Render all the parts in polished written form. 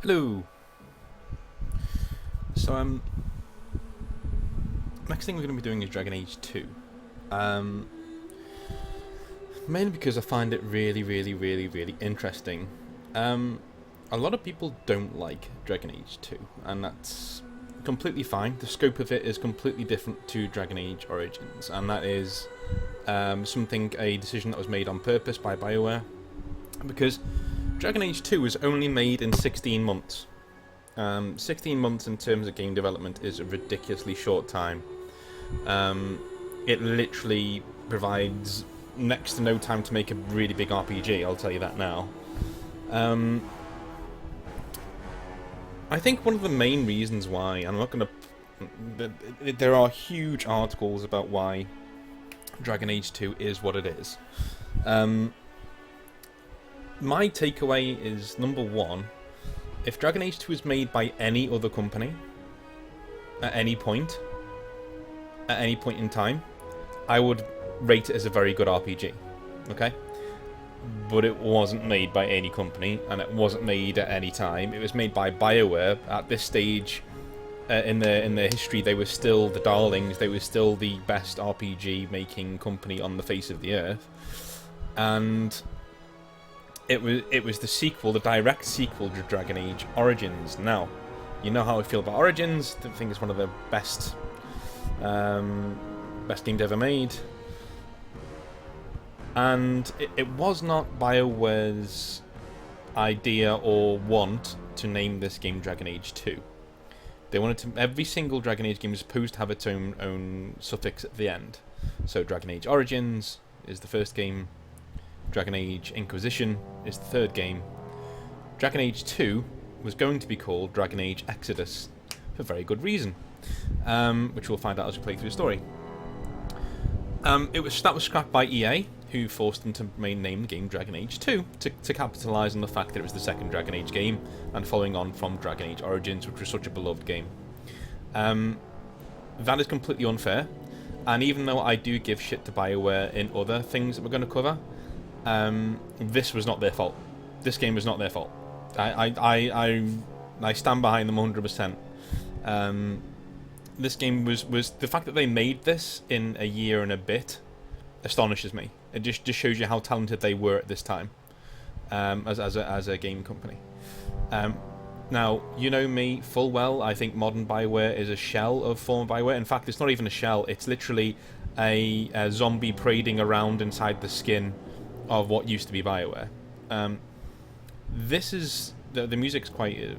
Hello. So next thing we're going to be doing is Dragon Age 2. Mainly because I find it really interesting. A lot of people don't like Dragon Age 2, and that's completely fine. The scope of it is completely different to Dragon Age Origins, and that is a decision that was made on purpose by BioWare, because Dragon Age 2 was only made in 16 months. 16 months in terms of game development is a ridiculously short time. It literally provides next to no time to make a really big RPG, I'll tell you that now. I think one of the main reasons why, and I'm not going to... There are huge articles about why Dragon Age 2 is what it is. My takeaway is, number one, if Dragon Age 2 is made by any other company, at any point in time, I would rate it as a very good RPG, okay? But it wasn't made by any company, and it wasn't made at any time. It was made by BioWare. At this stage in their history, they were still the darlings. They were still the best RPG making company on the face of the earth, and it was the sequel, the direct sequel to Dragon Age Origins. Now, you know how I feel about Origins. I think it's one of the best games ever made. And it was not BioWare's idea or want to name this game Dragon Age 2. They wanted to... Every single Dragon Age game is supposed to have its own suffix at the end. So Dragon Age Origins is the first game. Dragon Age Inquisition is the third game. Dragon Age 2 was going to be called Dragon Age Exodus for very good reason, which we'll find out as we play through the story. That was scrapped by EA, who forced them to name the game Dragon Age 2 to capitalise on the fact that it was the second Dragon Age game and following on from Dragon Age Origins, which was such a beloved game. That is completely unfair, and even though I do give shit to BioWare in other things that we're going to cover, this was not their fault. This game was not their fault. I stand behind them 100%. This game was the fact that they made this in a year and a bit astonishes me. It just shows you how talented they were at this time, as a game company. Now, you know me full well. I think modern BioWare is a shell of former BioWare. In fact, it's not even a shell. It's literally a zombie parading around inside the skin of what used to be BioWare. This is the music's quite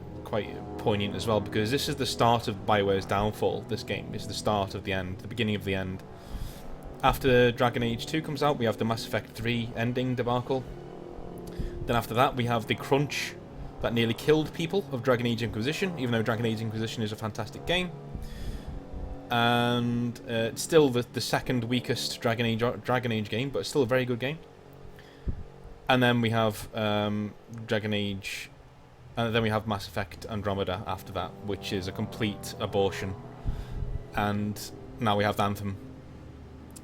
poignant as well, because this is the start of BioWare's downfall. This game is the start of the end, the beginning of the end. After Dragon Age 2 comes out, we have the Mass Effect 3 ending debacle. Then after that, we have the crunch that nearly killed people of Dragon Age Inquisition, even though Dragon Age Inquisition is a fantastic game. And it's still the second weakest Dragon Age game, but it's still a very good game. And then we have Dragon Age, and then we have Mass Effect Andromeda after that, which is a complete abortion. And now we have Anthem.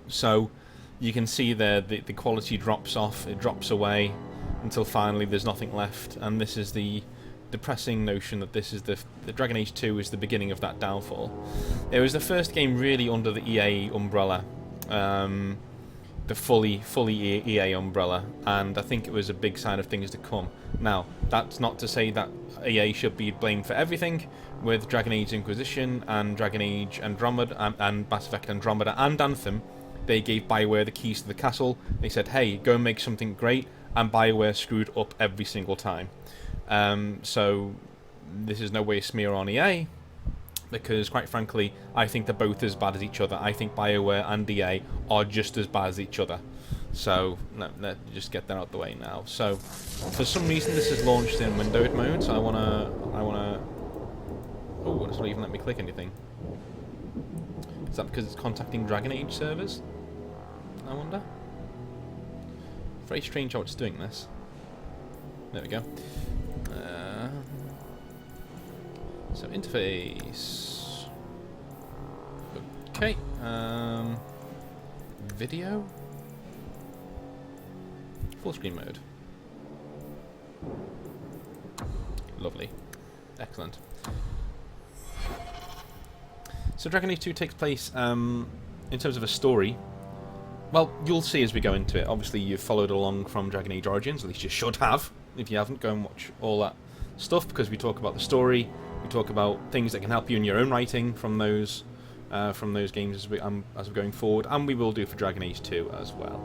So you can see there the quality drops off, it drops away until finally there's nothing left. And this is the depressing notion that this is the Dragon Age 2 is the beginning of that downfall. It was the first game really under the EA umbrella. The fully EA umbrella, and I think it was a big sign of things to come. Now, that's not to say that EA should be blamed for everything. With Dragon Age Inquisition and Dragon Age Andromeda and Mass Effect Andromeda and Anthem, they gave BioWare the keys to the castle. They said, hey, go and make something great, and BioWare screwed up every single time. So this is no way a smear on EA, because quite frankly, I think they're both as bad as each other. I think BioWare and EA are just as bad as each other. So, let's just get that out the way now. So, for some reason this is launched in windowed mode, so I wanna... Oh, it's not even let me click anything. Is that because it's contacting Dragon Age servers? I wonder. Very strange how it's doing this. There we go. So interface. Okay. Video. Full screen mode. Lovely. Excellent. So Dragon Age 2 takes place, in terms of a story, well, you'll see as we go into it. Obviously, you've followed along from Dragon Age Origins, at least you should have. If you haven't, go and watch all that stuff, because we talk about the story, we talk about things that can help you in your own writing from those games as we're going forward, and we will do for Dragon Age 2 as well.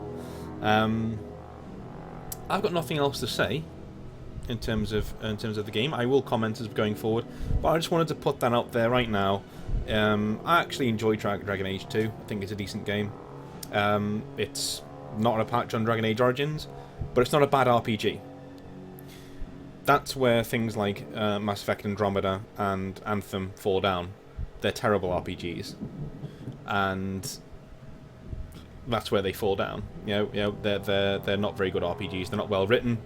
I've got nothing else to say in terms of the game. I will comment as we're going forward, but I just wanted to put that out there right now. I actually enjoy Dragon Age 2. I think it's a decent game. It's not a patch on Dragon Age Origins, but it's not a bad RPG. That's where things like Mass Effect Andromeda and Anthem fall down. They're terrible RPGs, and that's where they fall down. They're not very good RPGs. They're not well written.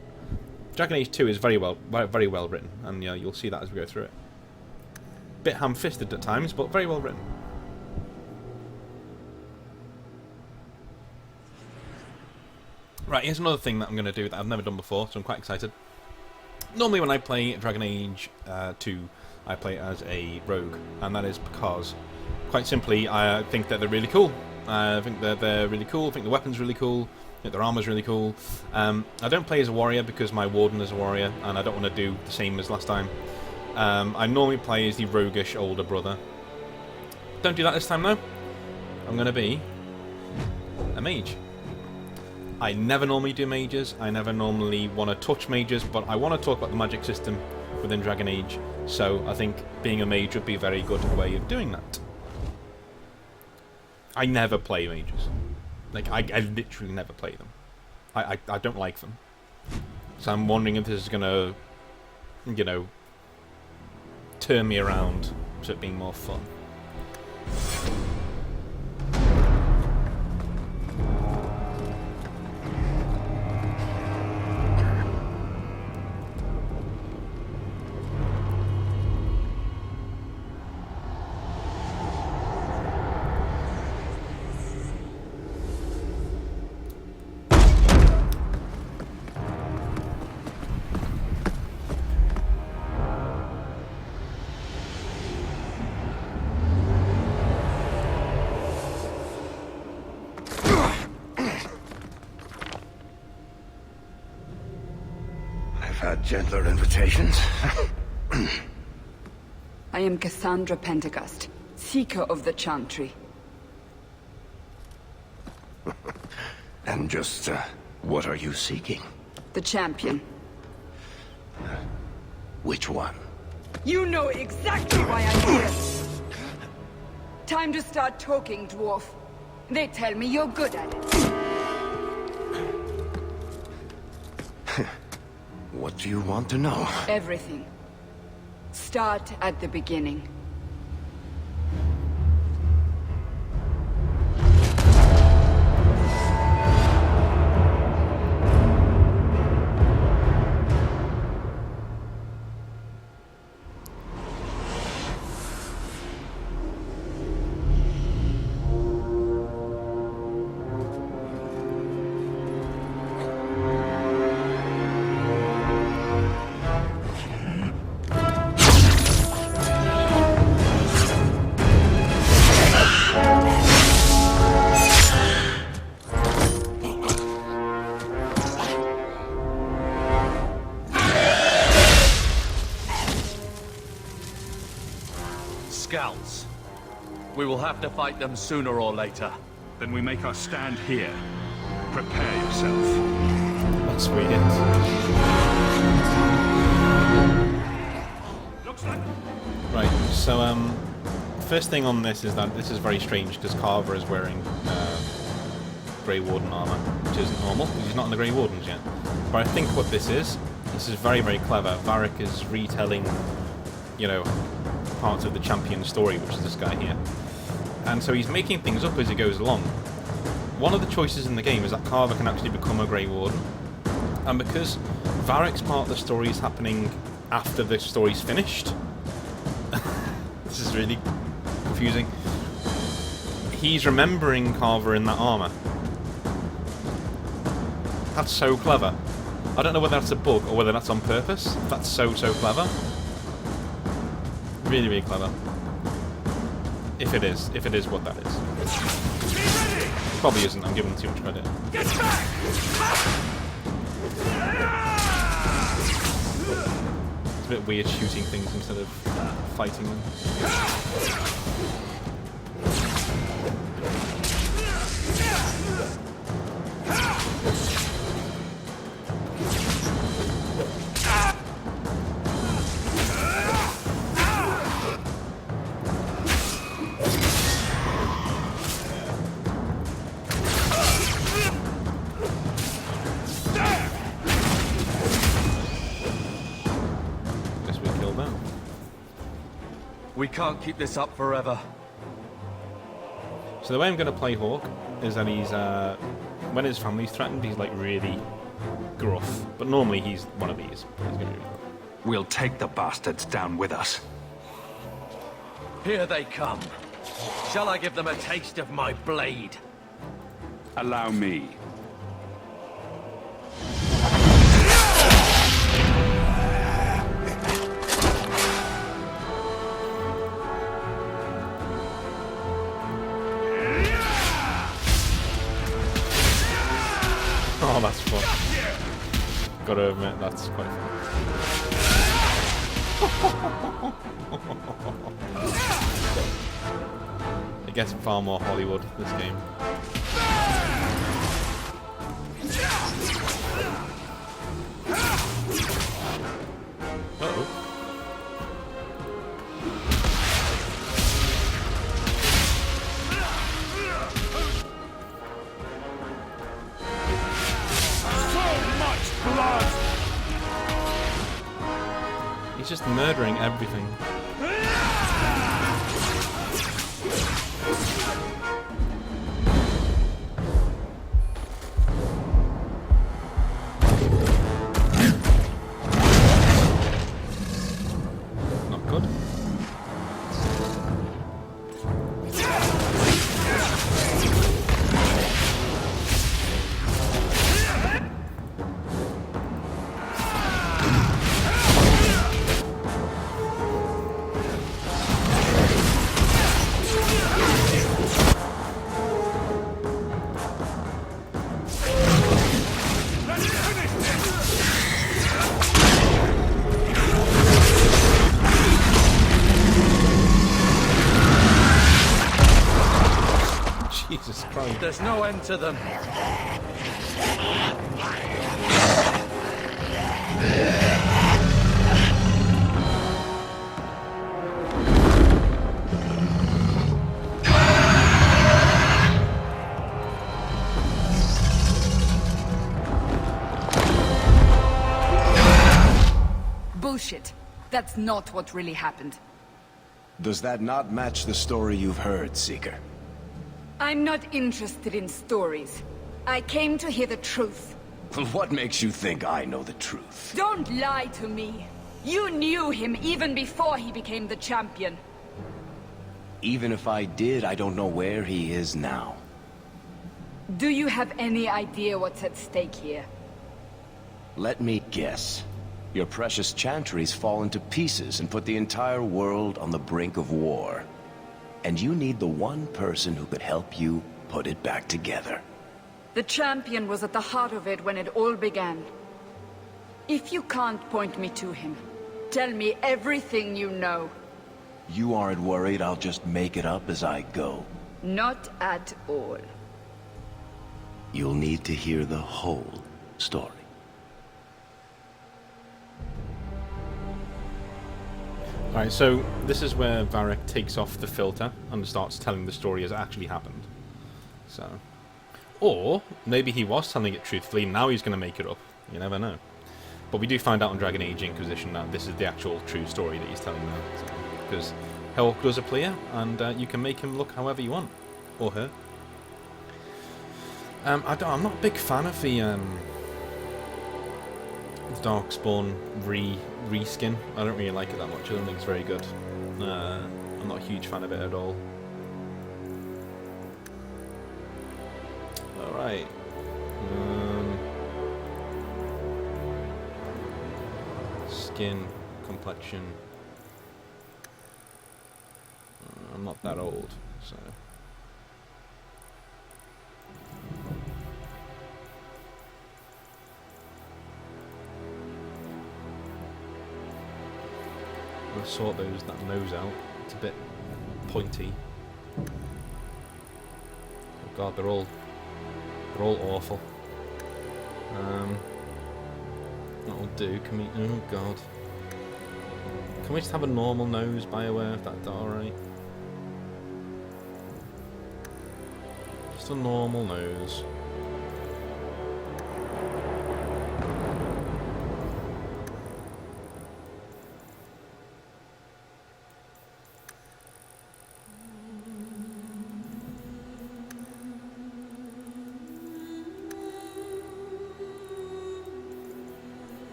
Dragon Age 2 is very well written, and you'll see that as we go through it. Bit ham-fisted at times, but very well written. Right, here's another thing that I'm going to do that I've never done before, so I'm quite excited. Normally when I play Dragon Age 2, I play as a rogue, and that is because, quite simply, I think that they're really cool. I think that they're really cool, I think the weapon's really cool, I think their armor's really cool. I don't play as a warrior because my warden is a warrior, and I don't want to do the same as last time. I normally play as the roguish older brother. Don't do that this time though. I'm going to be a mage. I never normally do mages, I never normally want to touch mages, but I want to talk about the magic system within Dragon Age, so I think being a mage would be a very good way of doing that. I never play mages. Like, I literally never play them. I don't like them. So I'm wondering if this is going to, turn me around to it being more fun. Gentler invitations. I am Cassandra Pentecost, Seeker of the Chantry. And just, what are you seeking? The champion. Which one? You know exactly why I'm here! Time to start talking, dwarf. They tell me you're good at it. What do you want to know? Everything. Start at the beginning. Scouts. We will have to fight them sooner or later. Then we make our stand here. Prepare yourself. That's weird. Looks like... Right, so first thing on this is that this is very strange because Carver is wearing Grey Warden armor, which isn't normal because he's not in the Grey Wardens yet. But I think what this is very, very clever. Varric is retelling, parts of the champion story, which is this guy here. And so he's making things up as he goes along. One of the choices in the game is that Carver can actually become a Grey Warden. And because Varric's part of the story is happening after the story's finished, this is really confusing. He's remembering Carver in that armor. That's so clever. I don't know whether that's a bug or whether that's on purpose. That's so clever. really, really clever. If it is what that is. Probably isn't, I'm giving too much credit. Get back! It's a bit weird shooting things instead of fighting them. We can't keep this up forever. So the way I'm going to play Hawk is that he's, when his family's threatened, he's like really gruff. But normally he's one of these. He's going to be really gruff. We'll take the bastards down with us. Here they come. Shall I give them a taste of my blade? Allow me. Oh, that's fun. Gotta admit, that's quite fun. It gets far more Hollywood, this game. Uh-oh. He's just murdering everything. Not good. Jesus Christ. There's no end to them. Bullshit. That's not what really happened. Does that not match the story you've heard, Seeker? I'm not interested in stories. I came to hear the truth. What makes you think I know the truth? Don't lie to me. You knew him even before he became the champion. Even if I did, I don't know where he is now. Do you have any idea what's at stake here? Let me guess. Your precious chantry's fallen to pieces and put the entire world on the brink of war. And you need the one person who could help you put it back together. The champion was at the heart of it when it all began. If you can't point me to him, tell me everything you know. You aren't worried I'll just make it up as I go? Not at all. You'll need to hear the whole story. Alright, so this is where Varric takes off the filter and starts telling the story as it actually happened. So, or maybe he was telling it truthfully, now he's going to make it up. You never know. But we do find out on Dragon Age Inquisition that this is the actual true story that he's telling now. Because Hawk does appear, and you can make him look however you want. Or her. I'm not a big fan of the Darkspawn reskin. I don't really like it that much. I don't think it's very good. I'm not a huge fan of it at all. Alright. Skin, complexion. I'm not that old, so... I'm gonna sort that nose out. It's a bit pointy. Oh god, they're all awful. That'll do. Can we? Oh god. Can we just have a normal nose, BioWare, if that's alright? Just a normal nose.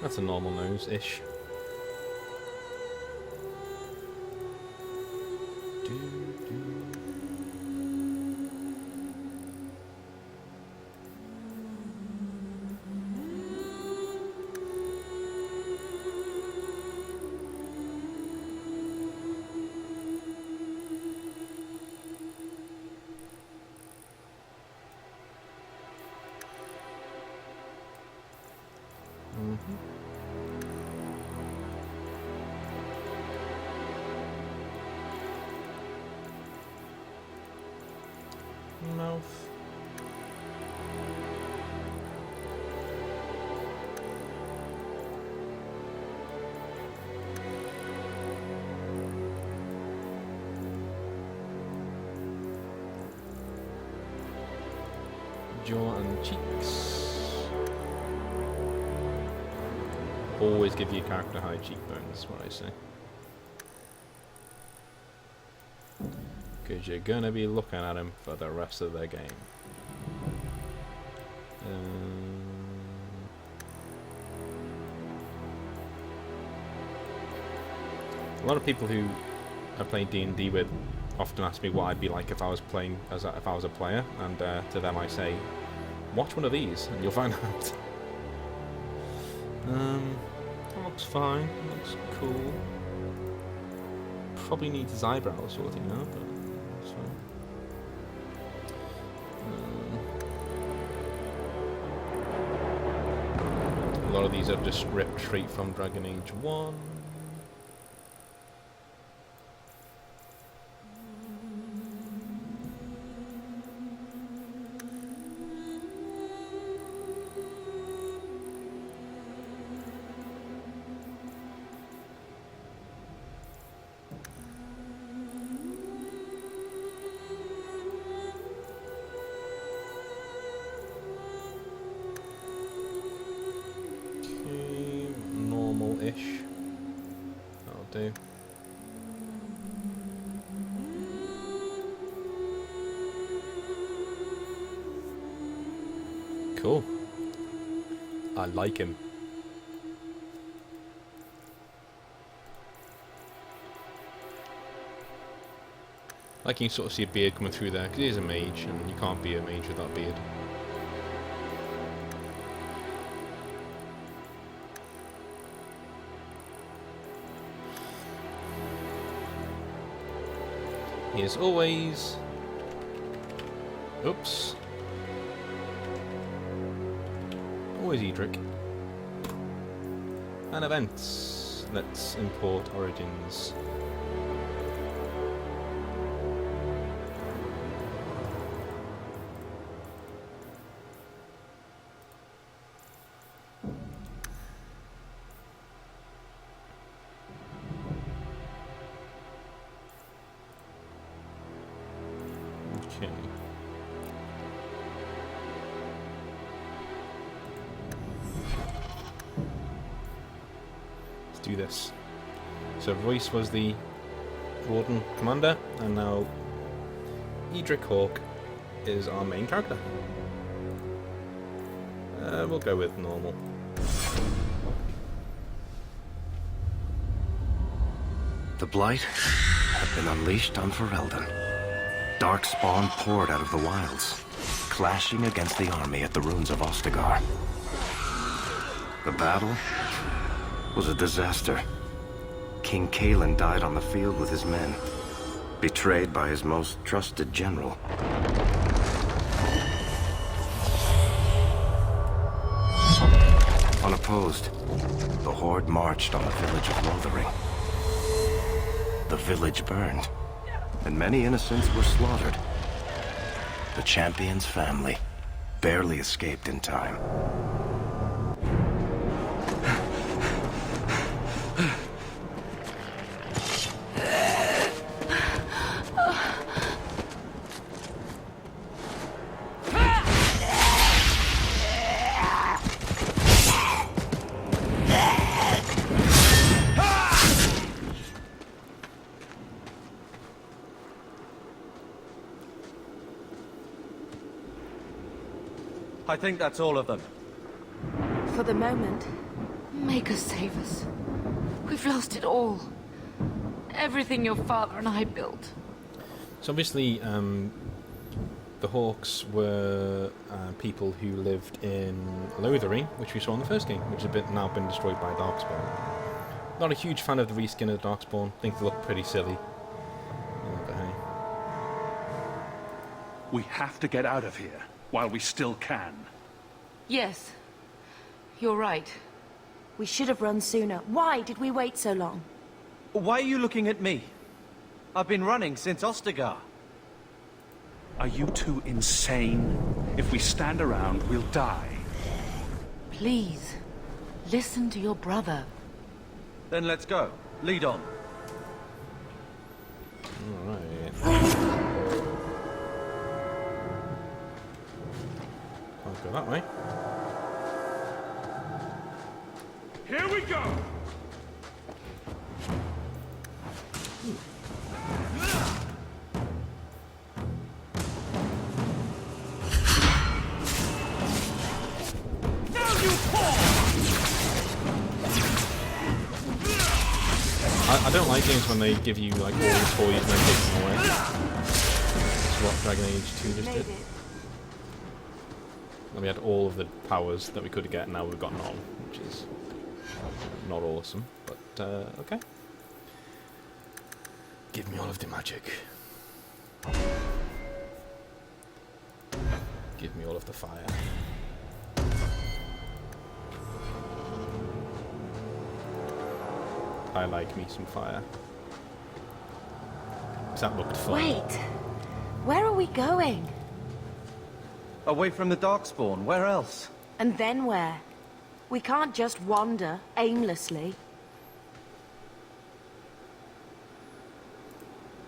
That's a normal nose-ish. Mouth. Jaw and cheeks. Always give your character high cheekbones, what I say. Because you're gonna be looking at him for the rest of the game. A lot of people who I play D&D with often ask me what I'd be like if I was playing if I was a player, and to them I say, watch one of these and you'll find out. That looks fine. That looks cool. Probably needs his eyebrows sorting out, but that's fine. A lot of these are just ripped straight from Dragon Age 1. Ish. That'll do. Cool. I like him. Like you can sort of see a beard coming through there, because he is a mage, and you can't be a mage without beard. He is always... Oops. Always Edric. And events. Let's import origins. Okay. Let's do this. So Royce was the Warden Commander, and now Edric Hawk is our main character. We'll go with normal. The Blight had been unleashed on Ferelden. Darkspawn poured out of the wilds, clashing against the army at the ruins of Ostagar. The battle was a disaster. King Kalen died on the field with his men, betrayed by his most trusted general. Unopposed, the Horde marched on the village of Lothering. The village burned, and many innocents were slaughtered. The champion's family barely escaped in time. I think that's all of them. For the moment, make us save us. We've lost it all. Everything your father and I built. So obviously, the Hawks were people who lived in Lothering, which we saw in the first game, which has now been destroyed by Darkspawn. Not a huge fan of the reskin of Darkspawn. Think they look pretty silly. But hey. We have to get out of here while we still can. Yes, you're right. We should have run sooner. Why did we wait so long? Why are you looking at me? I've been running since Ostagar. Are you two insane? If we stand around, we'll die. Please, listen to your brother. Then let's go. Lead on. Alright. Can't go that way. Here we go! I don't like games when they give you like all the toys and then take them away. That's what Dragon Age 2 just did. And we had all of the powers that we could get, and now we've got none, which is not awesome, but okay. Give me all of the magic. Give me all of the fire. I like me some fire. 'Cause that looked fun. Wait, where are we going? Away from the Darkspawn. Where else? And then where? We can't just wander aimlessly.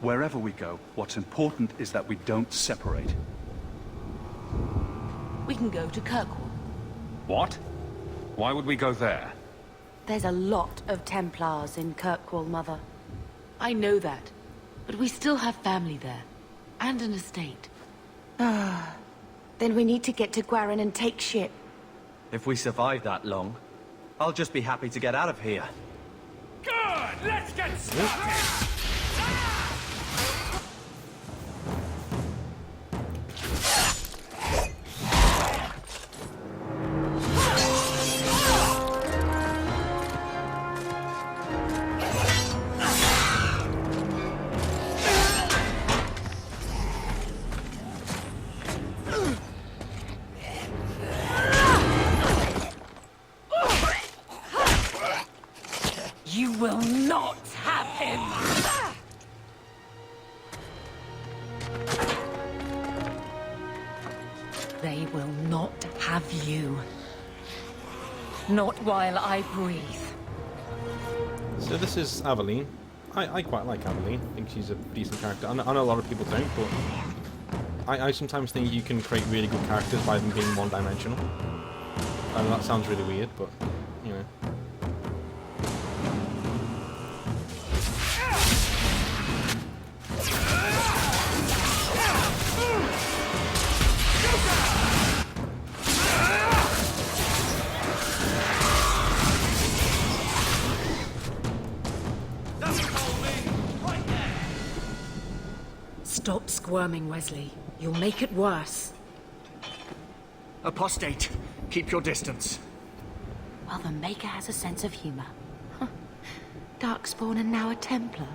Wherever we go, what's important is that we don't separate. We can go to Kirkwall. What? Why would we go there? There's a lot of Templars in Kirkwall, Mother. I know that, but we still have family there, and an estate. Then we need to get to Gwarin and take ship. If we survive that long, I'll just be happy to get out of here. Good! Let's get started! You will not have him! They will not have you. Not while I breathe. So this is Aveline. I quite like Aveline. I think she's a decent character. I know a lot of people don't, but I sometimes think you can create really good characters by them being one-dimensional. I know that sounds really weird, but, you know. Stop squirming, Wesley. You'll make it worse. Apostate, keep your distance. Well, the Maker has a sense of humor. Darkspawn and now a Templar.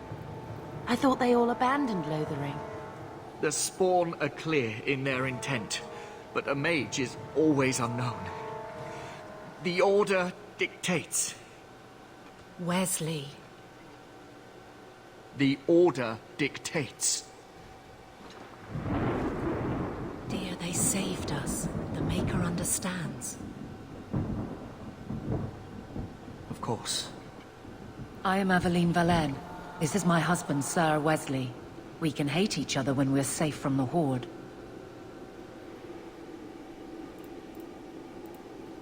I thought they all abandoned Lothering. The Spawn are clear in their intent, but a mage is always unknown. The Order dictates. Wesley. The Order dictates. Dear, they saved us. The Maker understands. Of course. I am Aveline Valenne. This is my husband, Sir Wesley. We can hate each other when we're safe from the Horde.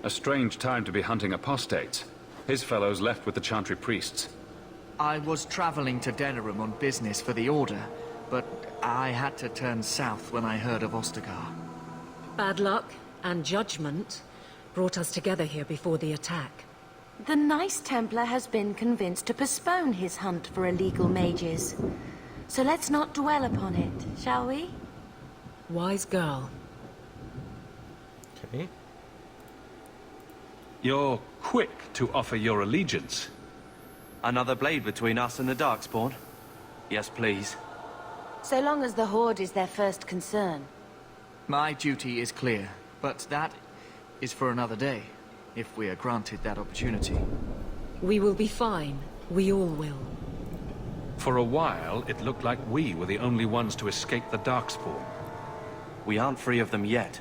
A strange time to be hunting apostates. His fellows left with the Chantry priests. I was traveling to Denerim on business for the Order, but I had to turn south when I heard of Ostagar. Bad luck and judgment brought us together here before the attack. The nice Templar has been convinced to postpone his hunt for illegal mages. So let's not dwell upon it, shall we? Wise girl. Okay. You're quick to offer your allegiance. Another blade between us and the Darkspawn? Yes, please. So long as the Horde is their first concern. My duty is clear, but that is for another day, if we are granted that opportunity. We will be fine. We all will. For a while, it looked like we were the only ones to escape the Darkspawn. We aren't free of them yet.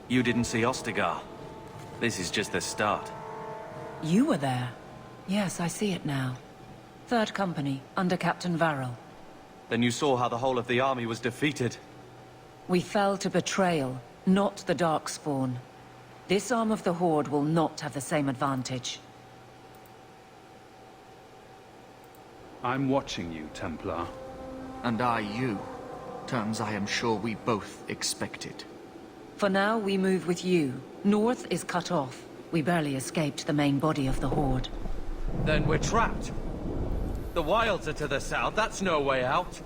You didn't see Ostagar. This is just the start. You were there. Yes, I see it now. Third Company, under Captain Varrel. Then you saw how the whole of the army was defeated. We fell to betrayal, not the Darkspawn. This arm of the Horde will not have the same advantage. I'm watching you, Templar. And I you. Terms I am sure we both expected. For now, we move with you. North is cut off. We barely escaped the main body of the Horde. Then we're trapped. The wilds are to the south. That's no way out.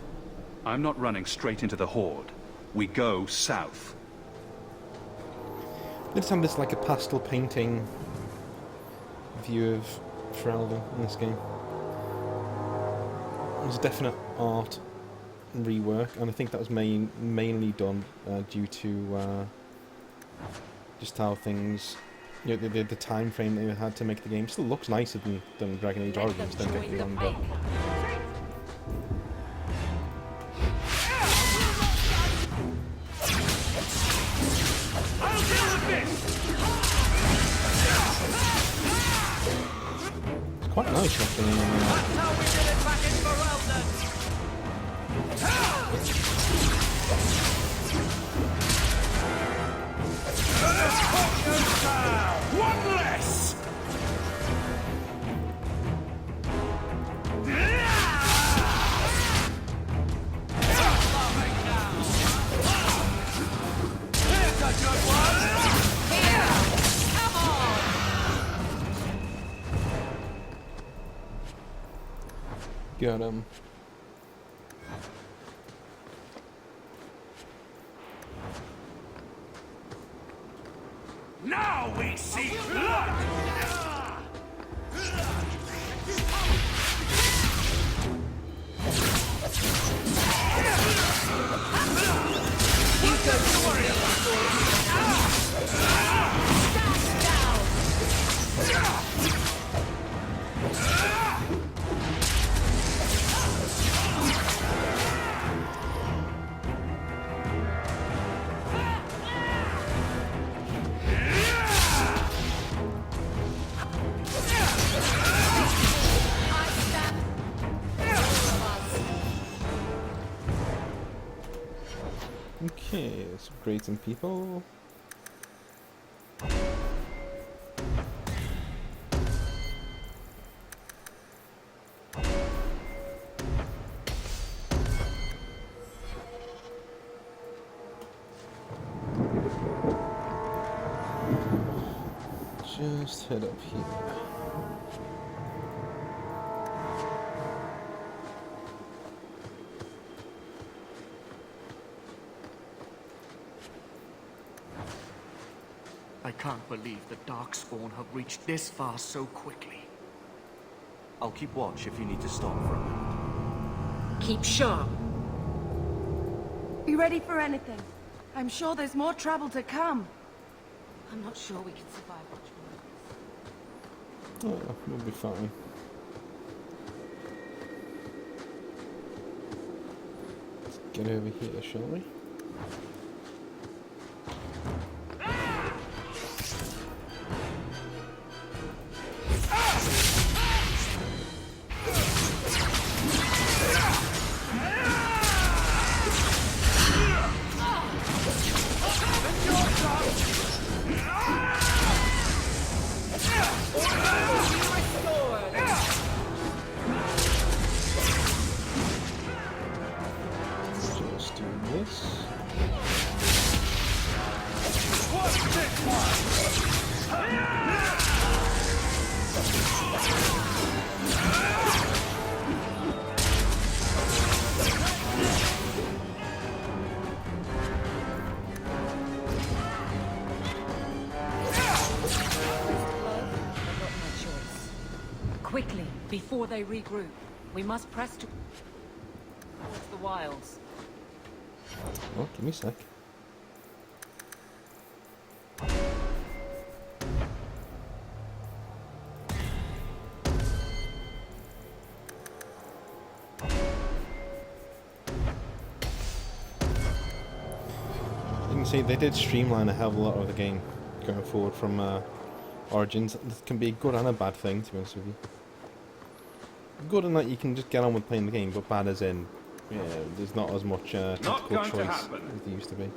I'm not running straight into the Horde. We go south. Let's have this like a pastel painting view of Ferelden in this game. There's a definite art rework, and I think that was mainly done due to just how things, you know, the time frame they had to make the game. Still looks nice if you done Dragon Age Origins, don't get me wrong, but it's quite nice actually. That's how we did it back in Ferelden. One less! Here's a good one. Here, come on. Got him. Now we see blood! You don't worry about Okay, let's upgrade some people. Just head up here. I can't believe the Darkspawn have reached this far so quickly. I'll keep watch if you need to stop for a moment. Keep sharp. Be ready for anything. I'm sure there's more trouble to come. I'm not sure we can survive much more. Oh, we'll be fine. Let's get over here, shall we? Just do this. Quickly, before they regroup. We must press towards the wilds. Oh, give me a sec. You can see they did streamline a hell of a lot of the game going forward from Origins. This can be a good and a bad thing, to be honest with you. Good in that you can just get on with playing the game, but bad as in, yeah, there's not as much tactical choice as there used to be.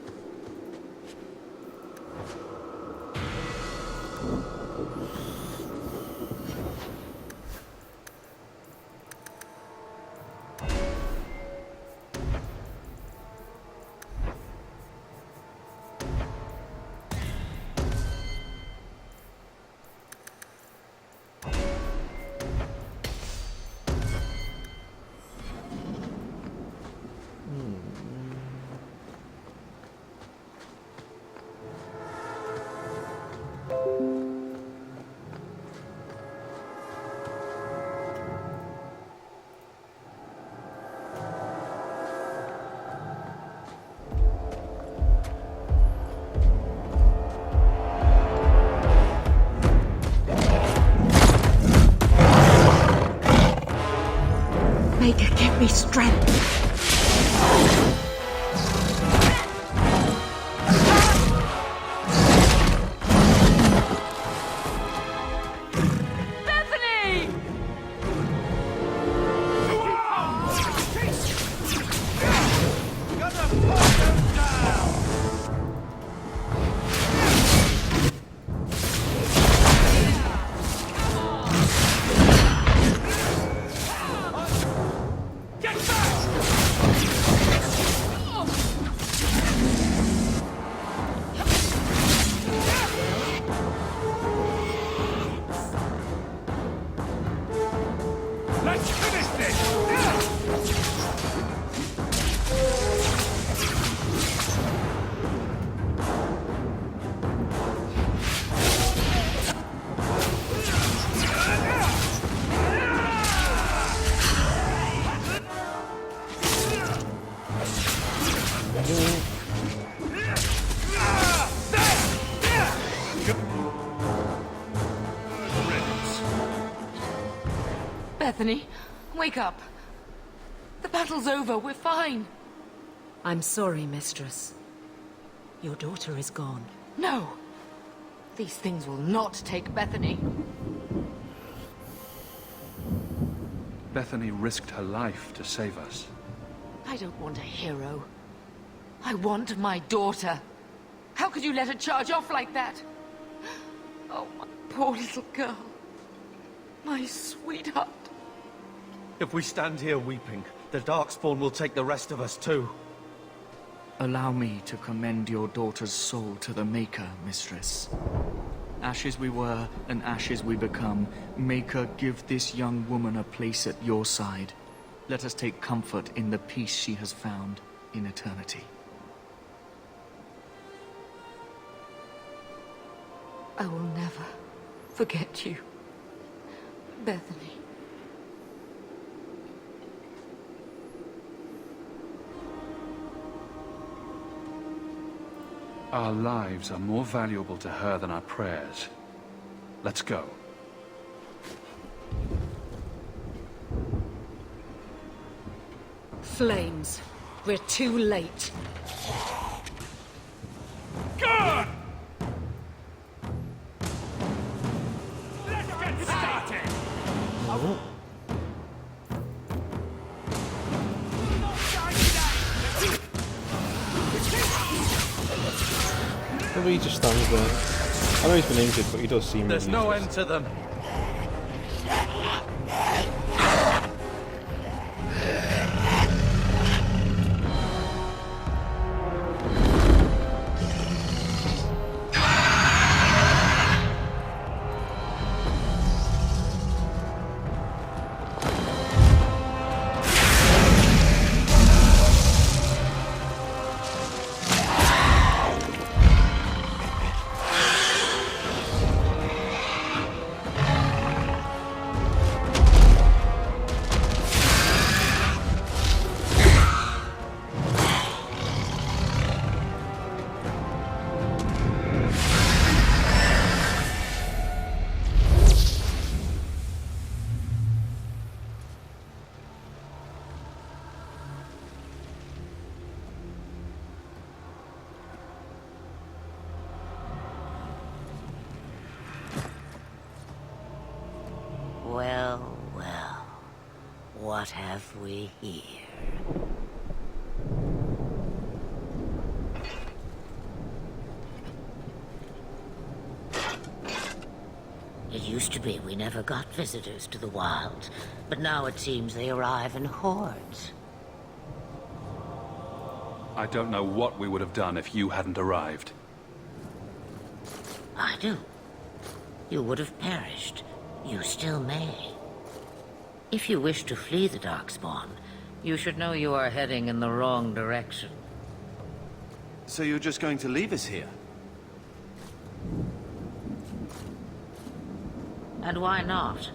Maker, give me strength. Bethany, wake up. The battle's over. We're fine. I'm sorry, mistress. Your daughter is gone. No. These things will not take Bethany. Bethany risked her life to save us. I don't want a hero. I want my daughter. How could you let her charge off like that? Oh, my poor little girl. My sweetheart. If we stand here weeping, the Darkspawn will take the rest of us too. Allow me to commend your daughter's soul to the Maker, mistress. Ashes we were, and ashes we become. Maker, give this young woman a place at your side. Let us take comfort in the peace she has found in eternity. I will never forget you, Bethany. Our lives are more valuable to her than our prayers. Let's go. Flames. We're too late. Good! Let's get started! Maybe he just stands there. I know he's been injured, but he does seem... There's really no useless. end to them. Well, well. What have we here? It used to be we never got visitors to the wilds, but now it seems they arrive in hordes. I don't know what we would have done if you hadn't arrived. I do. You would have perished. You still may. If you wish to flee the Darkspawn, you should know you are heading in the wrong direction. So you're just going to leave us here? And why not?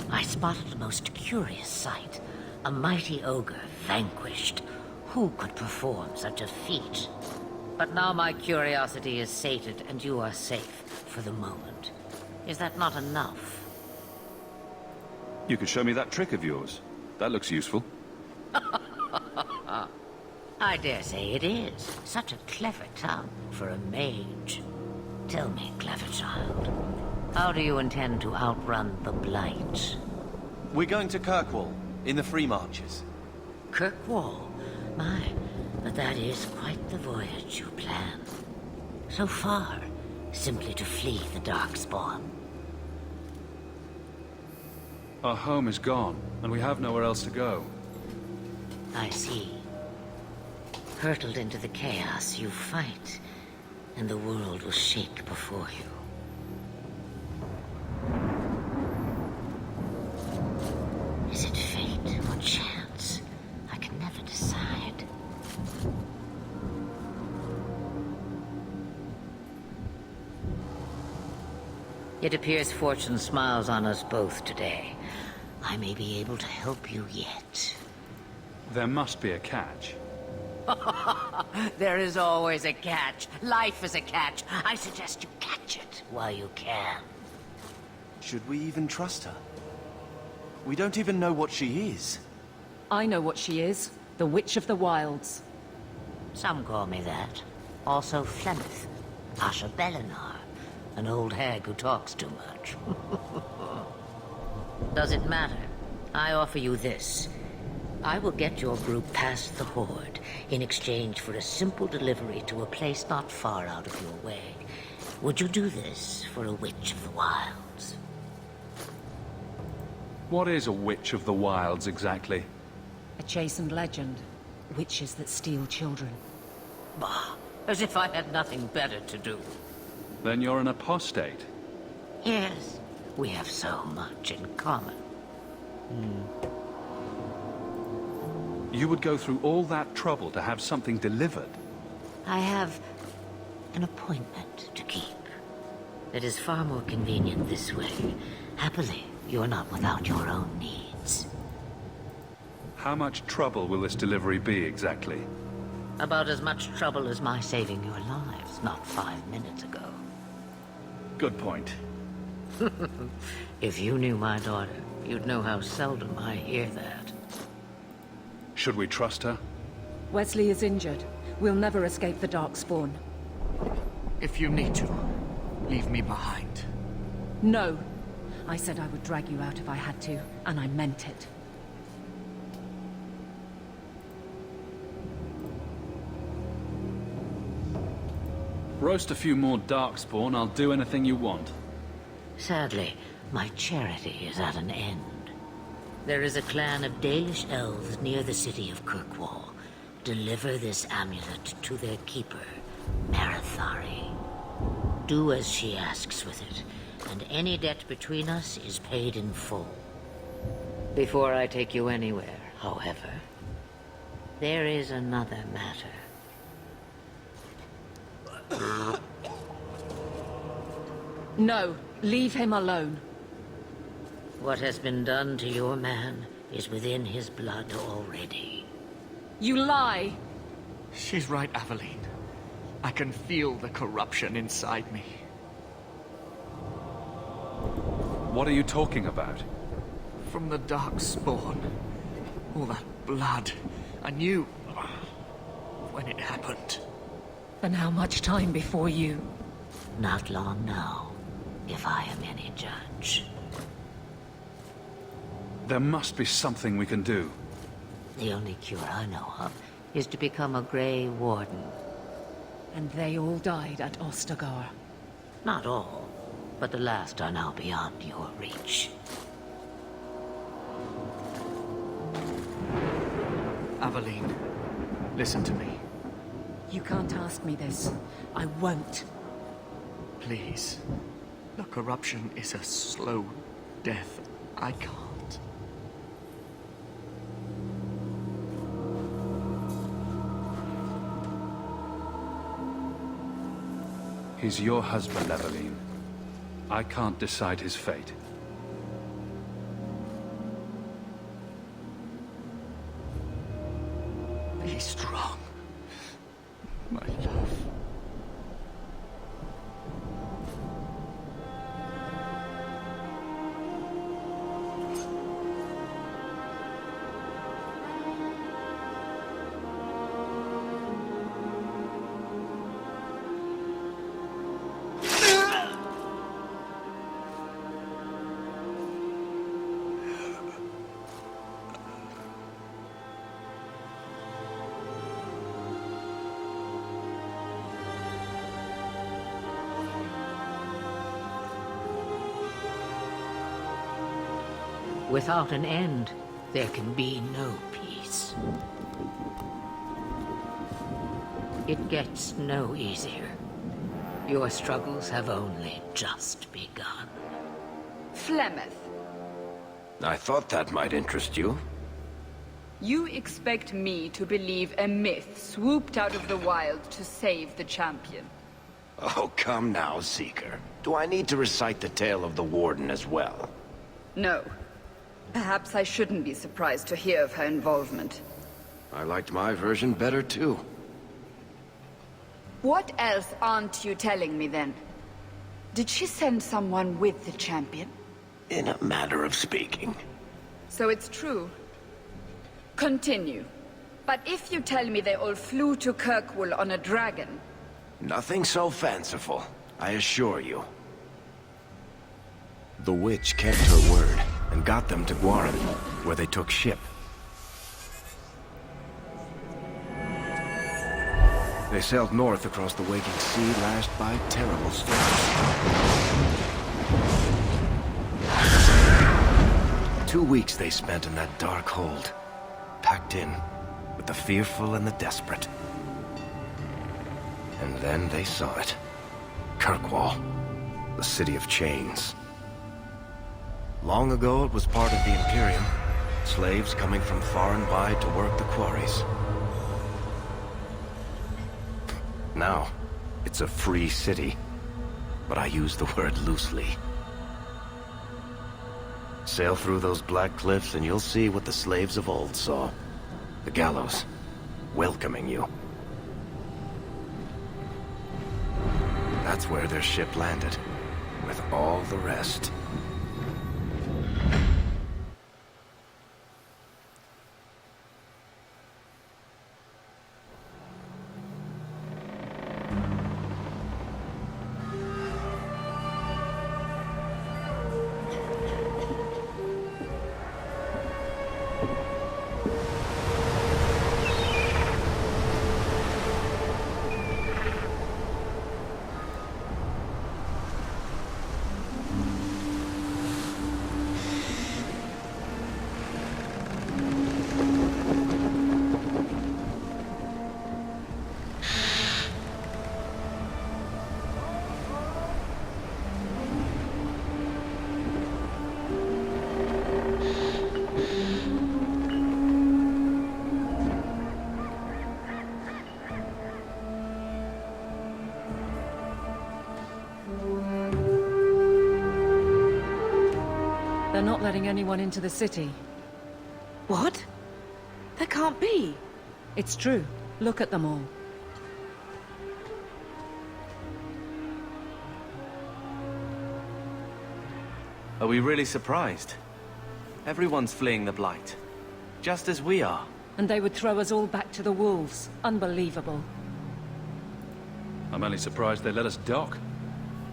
I spotted a most curious sight. A mighty ogre vanquished. Who could perform such a feat? But now my curiosity is sated, and you are safe for the moment. Is that not enough? You could show me that trick of yours. That looks useful. I dare say it is. Such a clever tongue for a mage. Tell me, clever child, how do you intend to outrun the Blight? We're going to Kirkwall, in the Free Marches. Kirkwall? My, but that is quite the voyage you plan. So far, simply to flee the Darkspawn. Our home is gone, and we have nowhere else to go. I see. Hurtled into the chaos, you fight, and the world will shake before you. Is it fate or chance? I can never decide. It appears fortune smiles on us both today. I may be able to help you yet. There must be a catch. There is always a catch. Life is a catch. I suggest you catch it while you can. Should we even trust her? We don't even know what she is. I know what she is. The Witch of the Wilds. Some call me that. Also Flemeth, Asha Belinar, an old hag who talks too much. Does it matter? I offer you this. I will get your group past the Horde in exchange for a simple delivery to a place not far out of your way. Would you do this for a Witch of the Wilds? What is a Witch of the Wilds, exactly? A chastened legend. Witches that steal children. Bah, as if I had nothing better to do. Then you're an apostate. Yes, we have so much in common. You would go through all that trouble to have something delivered? I have an appointment to keep. It is far more convenient this way. Happily, you're not without your own needs. How much trouble will this delivery be, exactly? About as much trouble as my saving your lives not 5 minutes ago. Good point. If you knew my daughter, you'd know how seldom I hear that. Should we trust her? Wesley is injured. We'll never escape the Darkspawn. If you need to, leave me behind. No. I said I would drag you out if I had to, and I meant it. Roast a few more Darkspawn, I'll do anything you want. Sadly, my charity is at an end. There is a clan of Dalish elves near the city of Kirkwall. Deliver this amulet to their keeper, Marathari. Do as she asks with it, and any debt between us is paid in full. Before I take you anywhere, however, there is another matter. No, leave him alone. What has been done to your man is within his blood already. You lie! She's right, Aveline. I can feel the corruption inside me. What are you talking about? From the Darkspawn. All that blood. I knew when it happened. And how much time before you? Not long now, if I am any judge. There must be something we can do. The only cure I know of is to become a Grey Warden. And they all died at Ostagar. Not all, but the last are now beyond your reach. Aveline, listen to me. You can't ask me this. I won't. Please. The corruption is a slow death. I can't. He's your husband, Aveline. I can't decide his fate. Be strong, my love. Without an end, there can be no peace. It gets no easier. Your struggles have only just begun. Flemeth, I thought that might interest you. you expect me to believe a myth swooped out of the wild to save the champion? Oh, come now, Seeker. Do I need to recite the tale of the Warden as well? No. Perhaps I shouldn't be surprised to hear of her involvement. I liked my version better, too. What else aren't you telling me, then? Did she send someone with the champion? In a matter of speaking. So it's true. Continue. But if you tell me they all flew to Kirkwall on a dragon... Nothing so fanciful, I assure you. The witch kept her word, and got them to Guaran, where they took ship. They sailed north across the waking sea, lashed by terrible storms. 2 weeks they spent in that dark hold, packed in with the fearful and the desperate. And then they saw it. Kirkwall, the city of chains. Long ago it was part of the Imperium, slaves coming from far and wide to work the quarries. Now, It's a free city, but I use the word loosely. Sail through those black cliffs and you'll see what the slaves of old saw. The gallows, welcoming you. That's where their ship landed, with all the rest. They're not letting anyone into the city. What? That can't be. It's true. Look at them all. Are we really surprised? Everyone's fleeing the Blight. Just as we are. And they would throw us all back to the wolves. Unbelievable. I'm only surprised they let us dock.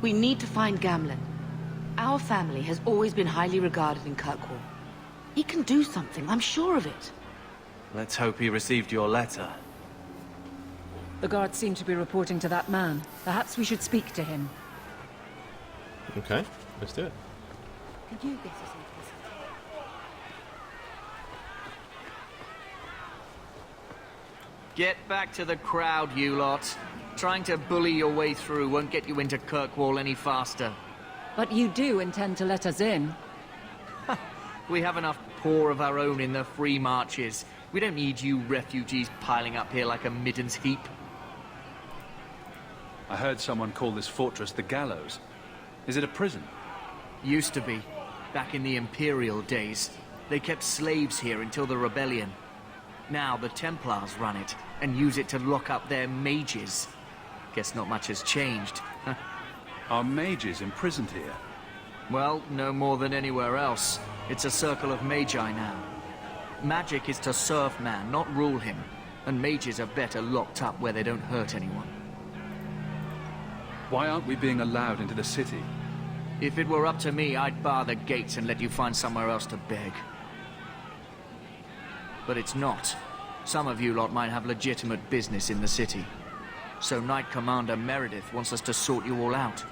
We need to find Gamlen. Our family has always been highly regarded in Kirkwall. He can do something, I'm sure of it. Let's hope he received your letter. The guards seem to be reporting to that man. Perhaps we should speak to him. Okay, let's do it. Can you get us into the city? Get back to the crowd, you lot. Trying to bully your way through won't get you into Kirkwall any faster. But you do intend to let us in. We have enough poor of our own in the free marches. We don't need you refugees piling up here like a middens heap. I heard someone call this fortress the Gallows. Is it a prison? Used to be. Back in the Imperial days. They kept slaves here until the rebellion. Now the Templars run it, and use it to lock up their mages. Guess not much has changed. Are mages imprisoned here? Well, no more than anywhere else. It's a circle of magi now. Magic is to serve man, not rule him. And mages are better locked up where they don't hurt anyone. Why aren't we being allowed into the city? If it were up to me, I'd bar the gates and let you find somewhere else to beg. But it's not. Some of you lot might have legitimate business in the city. So Knight Commander Meredith wants us to sort you all out.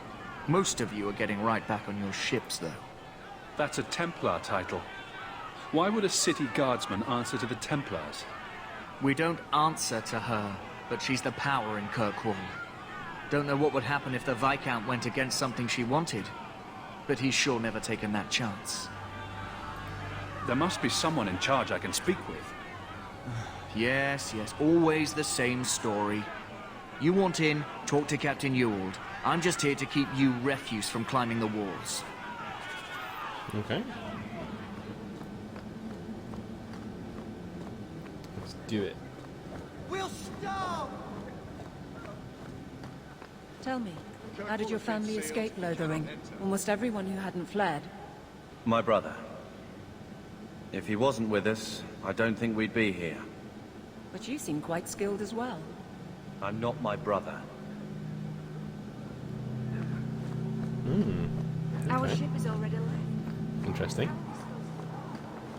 Most of you are getting right back on your ships, though. That's a Templar title. Why would a city guardsman answer to the Templars? We don't answer to her, but she's the power in Kirkwall. Don't know what would happen if the Viscount went against something she wanted, but he's sure never taken that chance. There must be someone in charge I can speak with. Yes, always the same story. You want in, talk to Captain Ewald. I'm just here to keep you refuse from climbing the walls. Okay. Let's do it. We'll stop! Tell me, how did your family escape Lothering? Almost everyone who hadn't fled. My brother. If he wasn't with us, I don't think we'd be here. But you seem quite skilled as well. I'm not my brother. Our ship is already left. Interesting.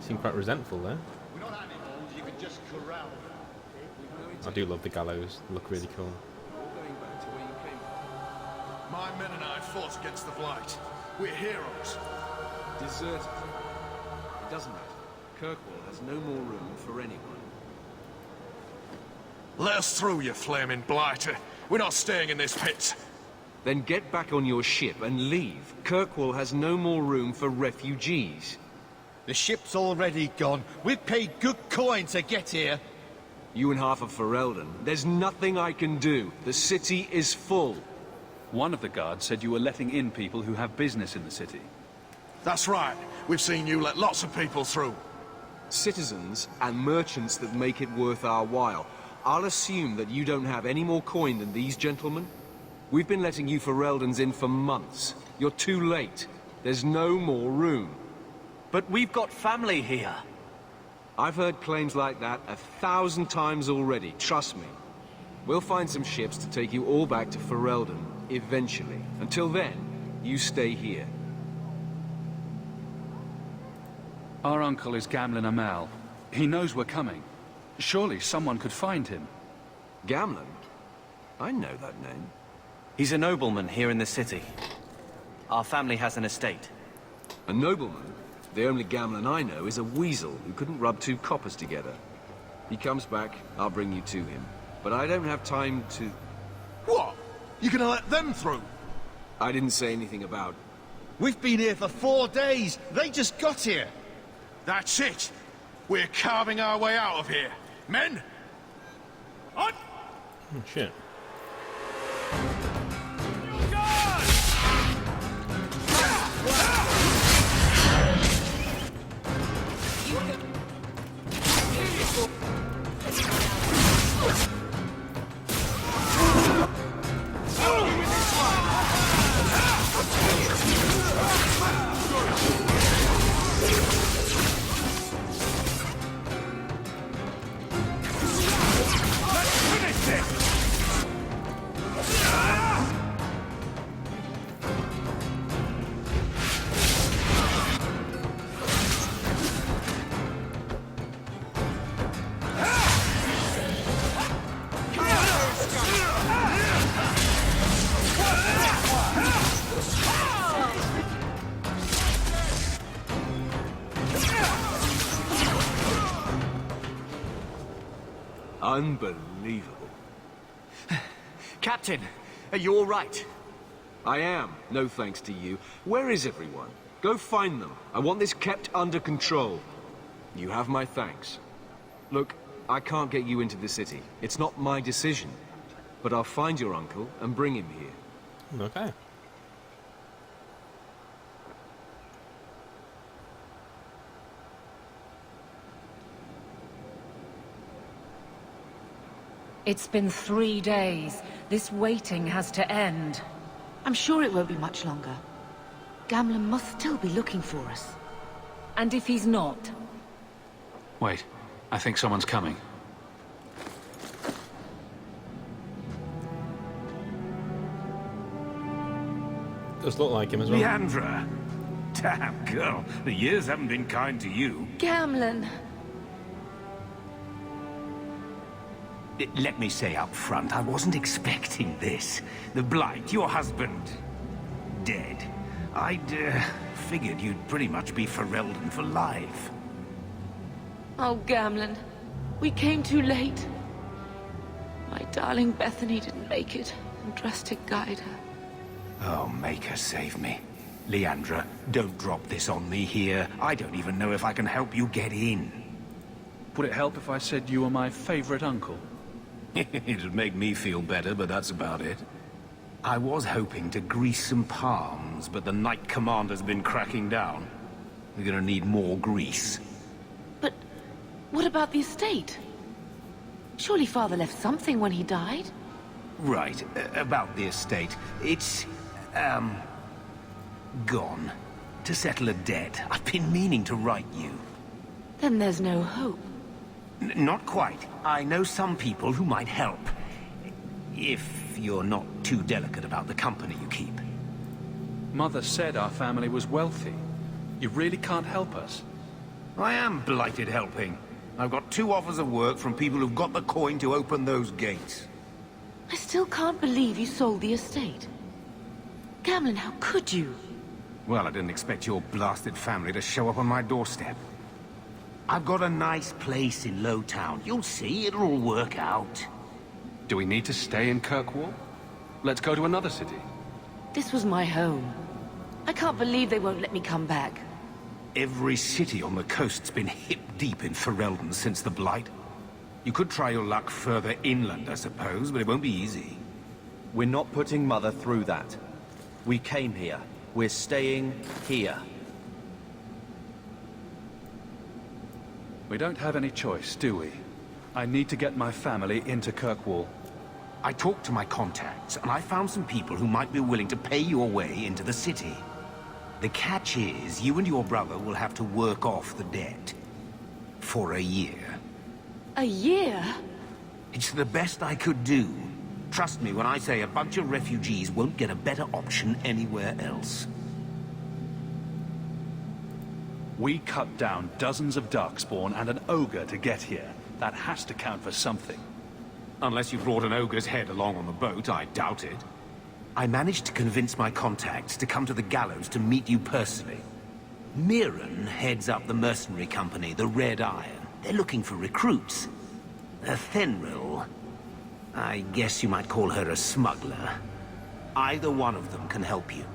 Seem quite resentful there. We're not animals you can just corral. I do love the gallows. They look really cool. My men and I fought against the Blight. We're heroes. Deserted. It doesn't matter. Kirkwall has no more room for anyone. Let us through, you flaming blighter. We're not staying in this pit. Then get back on your ship and leave. Kirkwall has no more room for refugees. The ship's already gone. We've paid good coin to get here. You and half of Ferelden. There's nothing I can do. The city is full. One of the guards said you were letting in people who have business in the city. That's right. We've seen you let lots of people through. Citizens and merchants that make it worth our while. I'll assume that you don't have any more coin than these gentlemen. We've been letting you Fereldans in for months. You're too late. There's no more room. But we've got family here. I've heard claims like that 1,000 times already, trust me. We'll find some ships to take you all back to Ferelden, eventually. Until then, you stay here. Our uncle is Gamlen Amal. He knows we're coming. Surely someone could find him. Gamlen? I know that name. He's a nobleman here in the city. Our family has an estate. A nobleman? The only Gamlen I know is a weasel who couldn't rub 2 coppers together. He comes back, I'll bring you to him. But I don't have time to... What? You gonna let them through? I didn't say anything about... We've been here for 4 days. They just got here. That's it. We're carving our way out of here. Men? On! Oh, shit. Unbelievable. Captain, are you all right? I am, no thanks to you. Where is everyone? Go find them. I want this kept under control. You have my thanks. Look, I can't get you into the city. It's not my decision. But I'll find your uncle and bring him here. Okay. It's been 3 days. This waiting has to end. I'm sure it won't be much longer. Gamlen must still be looking for us. And if he's not? Wait, I think someone's coming. Does look like him as well. Leandra! Damn, girl. The years haven't been kind to you. Gamlen! Let me say up front, I wasn't expecting this. The Blight, your husband, dead. I'd figured you'd pretty much be Ferelden for life. Oh, Gamlen. We came too late. My darling Bethany didn't make it, and Drastic guide her. Oh, make her save me. Leandra, don't drop this on me here. I don't even know if I can help you get in. Would it help if I said you were my favorite uncle? It'd make me feel better, but that's about it. I was hoping to grease some palms, but the Knight Commander's been cracking down. We're gonna need more grease. But what about the estate? Surely Father left something when he died? Right, about the estate. It's, gone. To settle a debt. I've been meaning to write you. Then there's no hope. Not quite. I know some people who might help. If you're not too delicate about the company you keep. Mother said our family was wealthy. You really can't help us. I am blighted helping. I've got 2 offers of work from people who've got the coin to open those gates. I still can't believe you sold the estate. Gamlen, how could you? Well, I didn't expect your blasted family to show up on my doorstep. I've got a nice place in Lowtown. You'll see, it'll all work out. Do we need to stay in Kirkwall? Let's go to another city. This was my home. I can't believe they won't let me come back. Every city on the coast's been hip-deep in Ferelden since the Blight. You could try your luck further inland, I suppose, but it won't be easy. We're not putting Mother through that. We came here. We're staying here. We don't have any choice, do we? I need to get my family into Kirkwall. I talked to my contacts, and I found some people who might be willing to pay your way into the city. The catch is, you and your brother will have to work off the debt. For a year. A year? It's the best I could do. Trust me when I say a bunch of refugees won't get a better option anywhere else. We cut down dozens of Darkspawn and an ogre to get here. That has to count for something. Unless you brought an ogre's head along on the boat, I doubt it. I managed to convince my contacts to come to the gallows to meet you personally. Mirren heads up the mercenary company, the Red Iron. They're looking for recruits. Fenrir, I guess you might call her a smuggler. Either one of them can help you.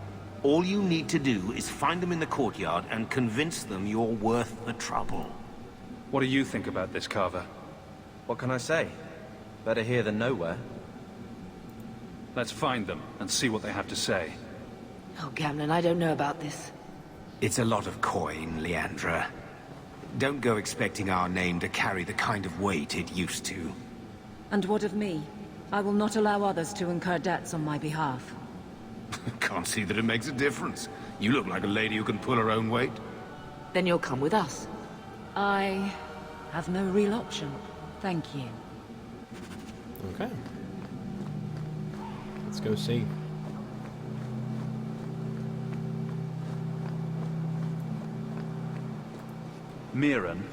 All you need to do is find them in the courtyard and convince them you're worth the trouble. What do you think about this, Carver? What can I say? Better here than nowhere. Let's find them and see what they have to say. Oh, Gamlen, I don't know about this. It's a lot of coin, Leandra. Don't go expecting our name to carry the kind of weight it used to. And what of me? I will not allow others to incur debts on my behalf. Can't see that it makes a difference. You look like a lady who can pull her own weight. Then you'll come with us. I have no real option. Thank you. Okay. Let's go see. Mirren.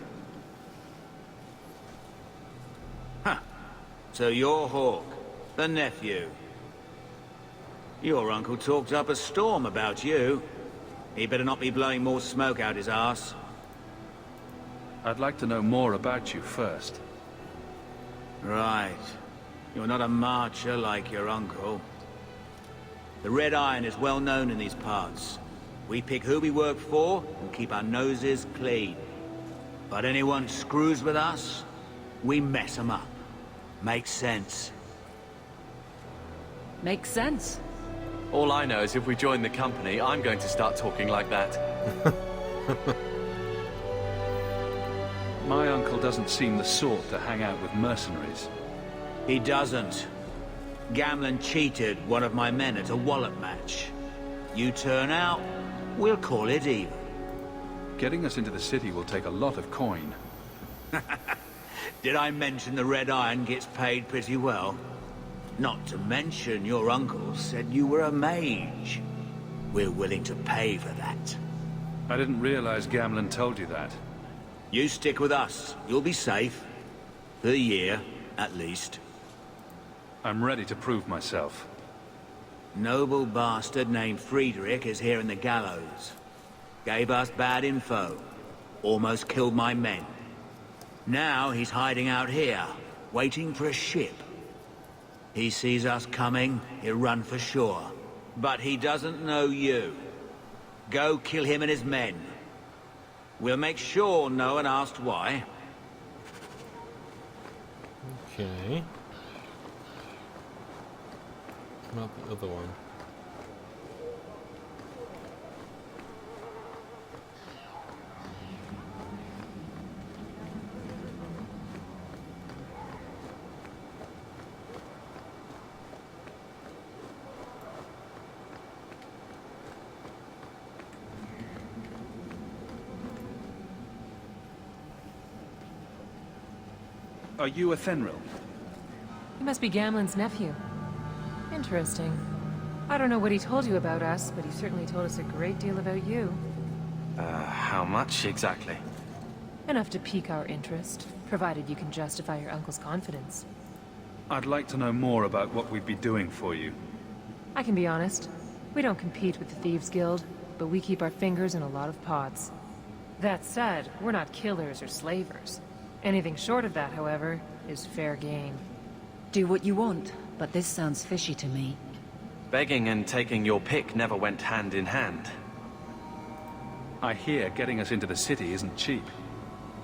Huh. So you're Hawk, the nephew. Your uncle talked up a storm about you. He better not be blowing more smoke out his arse. I'd like to know more about you first. Right. You're not a marcher like your uncle. The Red Iron is well known in these parts. We pick who we work for and keep our noses clean. But anyone screws with us, we mess them up. Makes sense. Makes sense. All I know is if we join the company, I'm going to start talking like that. My uncle doesn't seem the sort to hang out with mercenaries. He doesn't. Gamlen cheated one of my men at a wallet match. You turn out, we'll call it even. Getting us into the city will take a lot of coin. Did I mention the Red Iron gets paid pretty well? Not to mention your uncle said you were a mage. We're willing to pay for that. I didn't realize Gamlen told you that. You stick with us. You'll be safe. For a year, at least. I'm ready to prove myself. Noble bastard named Friedrich is here in the gallows. Gave us bad info. Almost killed my men. Now he's hiding out here, waiting for a ship. He sees us coming, he'll run for shore. But he doesn't know you. Go kill him and his men. We'll make sure no one asks why. Okay. Not the other one. Are you a Fenrir? He must be Gamlen's nephew. Interesting. I don't know what he told you about us, but he certainly told us a great deal about you. How much exactly? Enough to pique our interest, provided you can justify your uncle's confidence. I'd like to know more about what we'd be doing for you. I can be honest. We don't compete with the Thieves Guild, but we keep our fingers in a lot of pots. That said, we're not killers or slavers. Anything short of that, however, is fair game. Do what you want, but this sounds fishy to me. Begging and taking your pick never went hand in hand. I hear getting us into the city isn't cheap.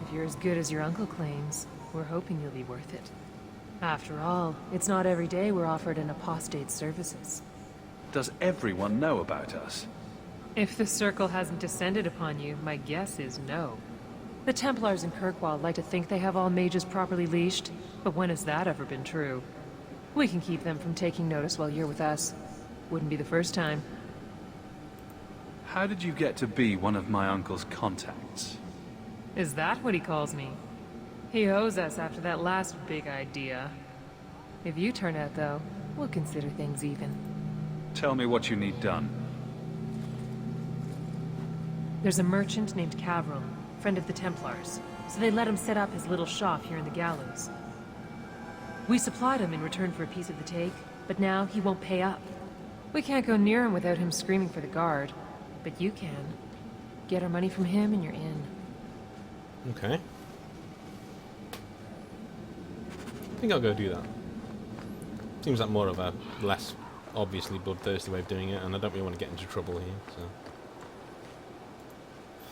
If you're as good as your uncle claims, we're hoping you'll be worth it. After all, it's not every day we're offered an apostate's services. Does everyone know about us? If the Circle hasn't descended upon you, my guess is no. The Templars in Kirkwall like to think they have all mages properly leashed, but when has that ever been true? We can keep them from taking notice while you're with us. Wouldn't be the first time. How did you get to be one of my uncle's contacts? Is that what he calls me? He owes us after that last big idea. If you turn out, though, we'll consider things even. Tell me what you need done. There's a merchant named Cavrum, friend of the Templars, so they let him set up his little shop here in the gallows. We supplied him in return for a piece of the take, but now he won't pay up. We can't go near him without him screaming for the guard, but you can. Get our money from him and you're in. Okay. I think I'll go do that. Seems like more of a less obviously bloodthirsty way of doing it, and I don't really want to get into trouble here, so...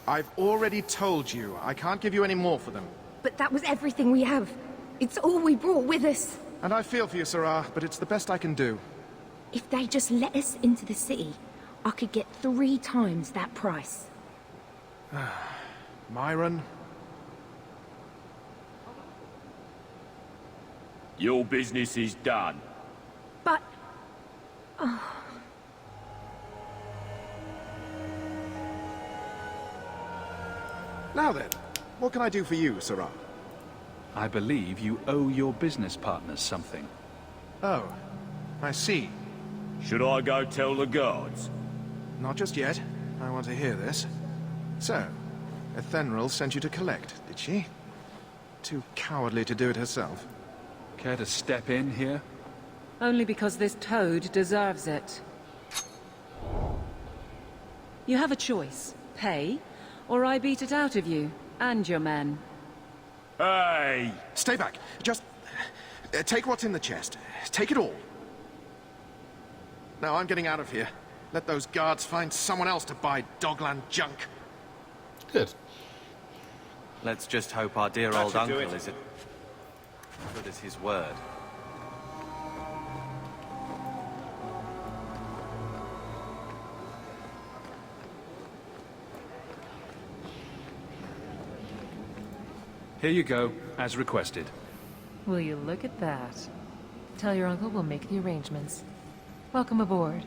I've already told you, I can't give you any more for them. But that was everything we have. It's all we brought with us. And I feel for you, Sarah, but it's the best I can do. If they just let us into the city, I could get 3 times that price. Myron? Your business is done. But... Oh. Now then, what can I do for you, Sarah? I believe you owe your business partners something. Oh, I see. Should I go tell the guards? Not just yet. I want to hear this. So, Ethenril sent you to collect, did she? Too cowardly to do it herself. Care to step in here? Only because this toad deserves it. You have a choice. Pay, or I beat it out of you, and your men. Hey! Stay back. Just... take what's in the chest. Take it all. No, I'm getting out of here. Let those guards find someone else to buy Dogland junk. Good. Let's just hope our dear old uncle is as good as his word. Here you go, as requested. Will you look at that? Tell your uncle we'll make the arrangements. Welcome aboard.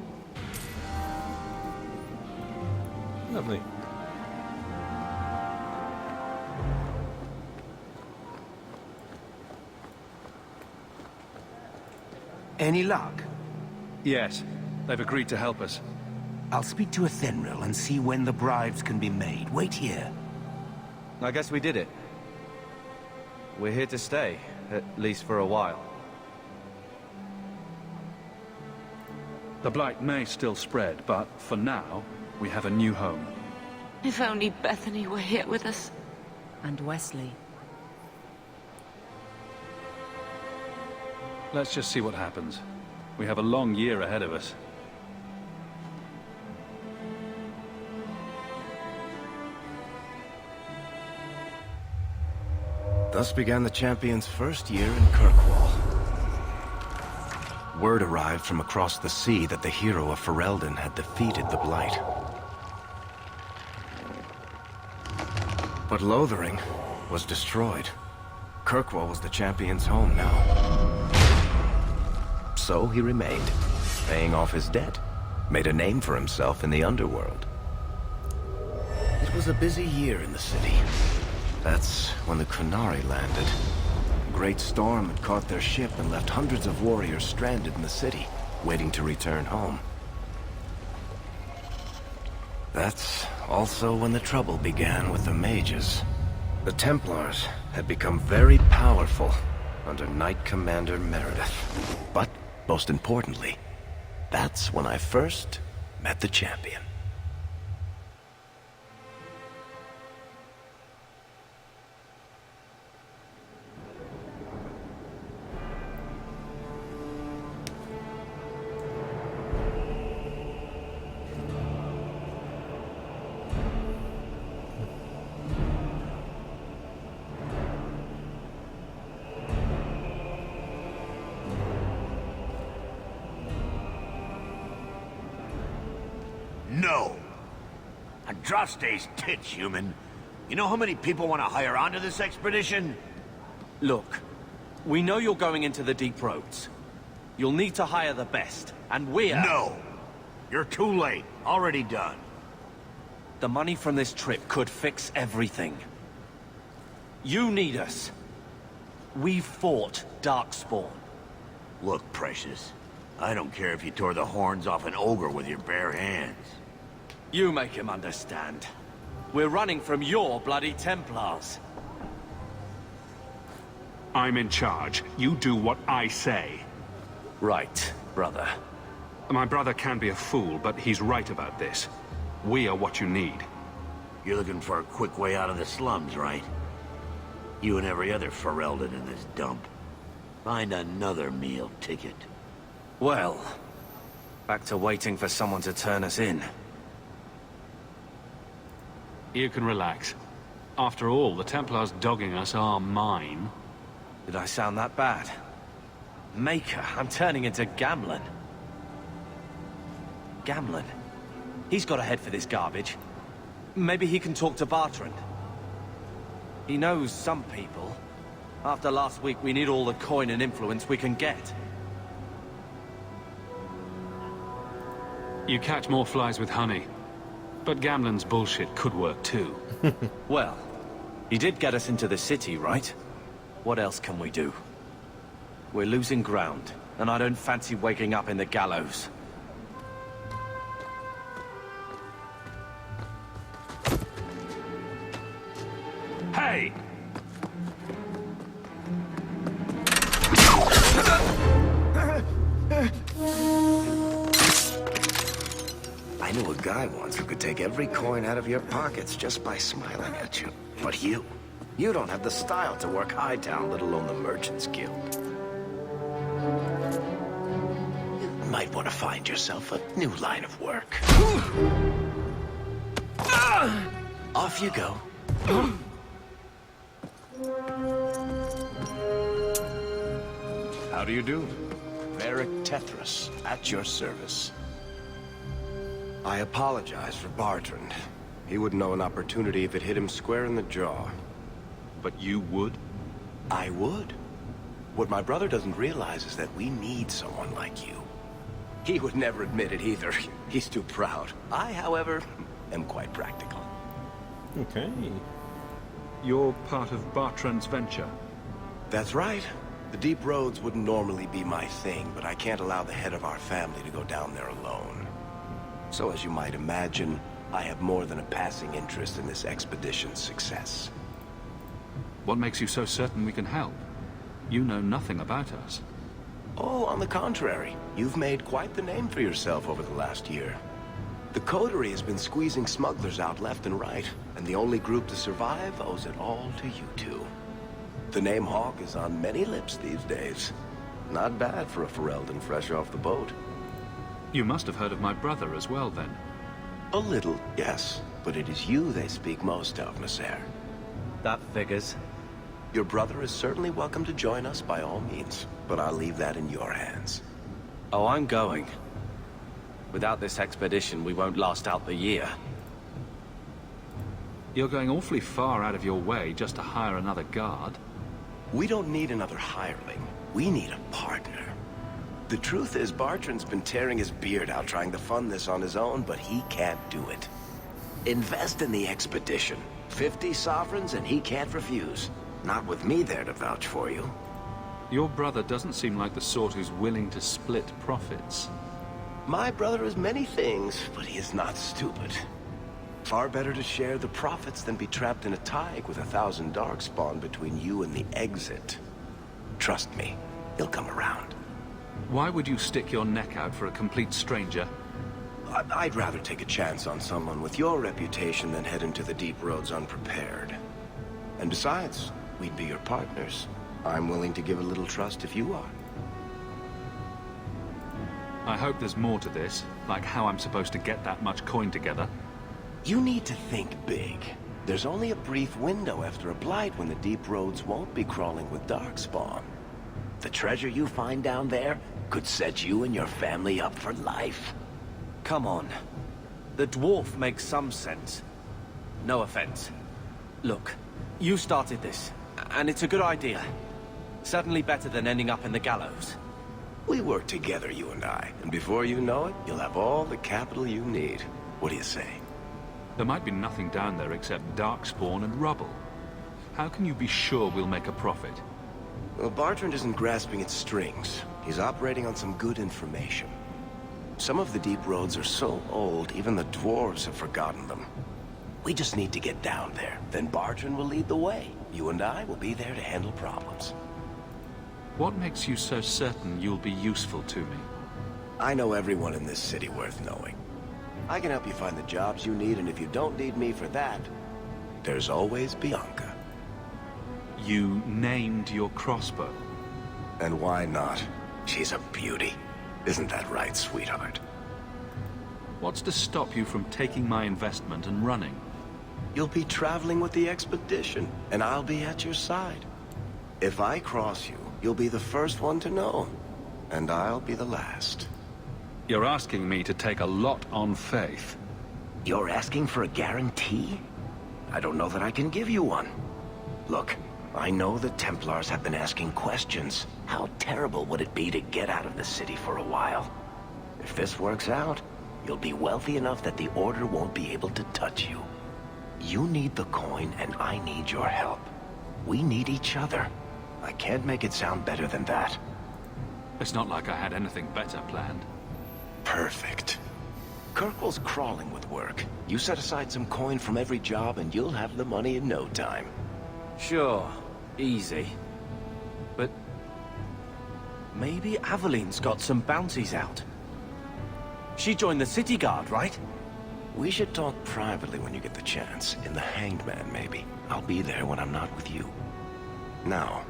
Lovely. Any luck? Yes, they've agreed to help us. I'll speak to Ethenril and see when the bribes can be made. Wait here. I guess we did it. We're here to stay, at least for a while. The blight may still spread, but for now, we have a new home. If only Bethany were here with us. And Wesley. Let's just see what happens. We have a long year ahead of us. Thus began the champion's first year in Kirkwall. Word arrived from across the sea that the hero of Ferelden had defeated the Blight. But Lothering was destroyed. Kirkwall was the champion's home now. So he remained, paying off his debt, made a name for himself in the underworld. It was a busy year in the city. That's when the Kunari landed. A great storm had caught their ship and left hundreds of warriors stranded in the city, waiting to return home. That's also when the trouble began with the mages. The Templars had become very powerful under Knight Commander Meredith. But, most importantly, that's when I first met the champion. Trust these tits, human. You know how many people want to hire onto this expedition? Look, we know you're going into the deep roads. You'll need to hire the best, and we're... No! You're too late. Already done. The money from this trip could fix everything. You need us. We fought Darkspawn. Look, Precious. I don't care if you tore the horns off an ogre with your bare hands. You make him understand. We're running from your bloody Templars. I'm in charge. You do what I say. Right, brother. My brother can be a fool, but he's right about this. We are what you need. You're looking for a quick way out of the slums, right? You and every other Ferelden in this dump. Find another meal ticket. Well, back to waiting for someone to turn us in. You can relax. After all, the Templars dogging us are mine. Did I sound that bad? Maker, I'm turning into Gamlen. Gamlen? He's got a head for this garbage. Maybe he can talk to Bartrand. He knows some people. After last week, we need all the coin and influence we can get. You catch more flies with honey. But Gamlen's bullshit could work too. Well, he did get us into the city, right? What else can we do? We're losing ground, and I don't fancy waking up in the gallows. Hey! I knew a guy once who could take every coin out of your pockets just by smiling at you. But you don't have the style to work Hightown, let alone the Merchants Guild. You might want to find yourself a new line of work. Off you go. How do you do? Varric Tethras, at your service. I apologize for Bartrand. He wouldn't know an opportunity if it hit him square in the jaw. But you would? I would. What my brother doesn't realize is that we need someone like you. He would never admit it either. He's too proud. I, however, am quite practical. Okay. You're part of Bartrand's venture? That's right. The deep roads wouldn't normally be my thing, but I can't allow the head of our family to go down there alone. So as you might imagine, I have more than a passing interest in this expedition's success. What makes you so certain we can help? You know nothing about us. Oh, on the contrary. You've made quite the name for yourself over the last year. The Coterie has been squeezing smugglers out left and right, and the only group to survive owes it all to you two. The name Hawk is on many lips these days. Not bad for a Ferelden fresh off the boat. You must have heard of my brother as well, then. A little, yes. But it is you they speak most of, Nasser. That figures. Your brother is certainly welcome to join us by all means, but I'll leave that in your hands. Oh, I'm going. Without this expedition, we won't last out the year. You're going awfully far out of your way just to hire another guard. We don't need another hireling. We need a partner. The truth is, Bartrand's been tearing his beard out trying to fund this on his own, but he can't do it. Invest in the expedition. 50 sovereigns and he can't refuse. Not with me there to vouch for you. Your brother doesn't seem like the sort who's willing to split profits. My brother is many things, but he is not stupid. Far better to share the profits than be trapped in a tide with 1,000 Darkspawn between you and the exit. Trust me, he'll come around. Why would you stick your neck out for a complete stranger? I'd rather take a chance on someone with your reputation than head into the deep roads unprepared. And besides, we'd be your partners. I'm willing to give a little trust if you are. I hope there's more to this, like how I'm supposed to get that much coin together. You need to think big. There's only a brief window after a blight when the deep roads won't be crawling with Darkspawn. The treasure you find down there could set you and your family up for life. Come on. The dwarf makes some sense, no offense. Look, you started this, and it's a good idea. Certainly better than ending up in the gallows. We work together, you and I, and before you know it, you'll have all the capital you need. What do you say? There might be nothing down there except darkspawn and rubble. How can you be sure we'll make a profit? Well, Bartrand isn't grasping at strings. He's operating on some good information. Some of the deep roads are so old, even the dwarves have forgotten them. We just need to get down there. Then Bartrand will lead the way. You and I will be there to handle problems. What makes you so certain you'll be useful to me? I know everyone in this city worth knowing. I can help you find the jobs you need, and if you don't need me for that, there's always Bianca. You named your crossbow. And why not? She's a beauty. Isn't that right, sweetheart? What's to stop you from taking my investment and running? You'll be traveling with the expedition, and I'll be at your side. If I cross you, you'll be the first one to know, and I'll be the last. You're asking me to take a lot on faith. You're asking for a guarantee? I don't know that I can give you one. Look, I know the Templars have been asking questions. How terrible would it be to get out of the city for a while? If this works out, you'll be wealthy enough that the Order won't be able to touch you. You need the coin, and I need your help. We need each other. I can't make it sound better than that. It's not like I had anything better planned. Perfect. Kirkwall's crawling with work. You set aside some coin from every job, and you'll have the money in no time. Sure, easy. But maybe Aveline's got some bounties out. She joined the city guard, right? We should talk privately when you get the chance. In the Hanged Man, maybe. I'll be there when I'm not with you. Now,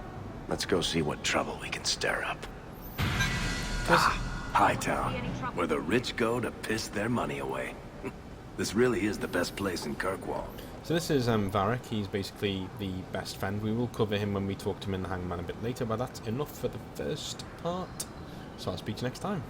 let's go see what trouble we can stir up. Hightown, where the rich go to piss their money away. This really is the best place in Kirkwall. So this is Varric. He's basically the best friend. We will cover him when we talk to him in the Hangman a bit later, but that's enough for the first part. So I'll speak to you next time.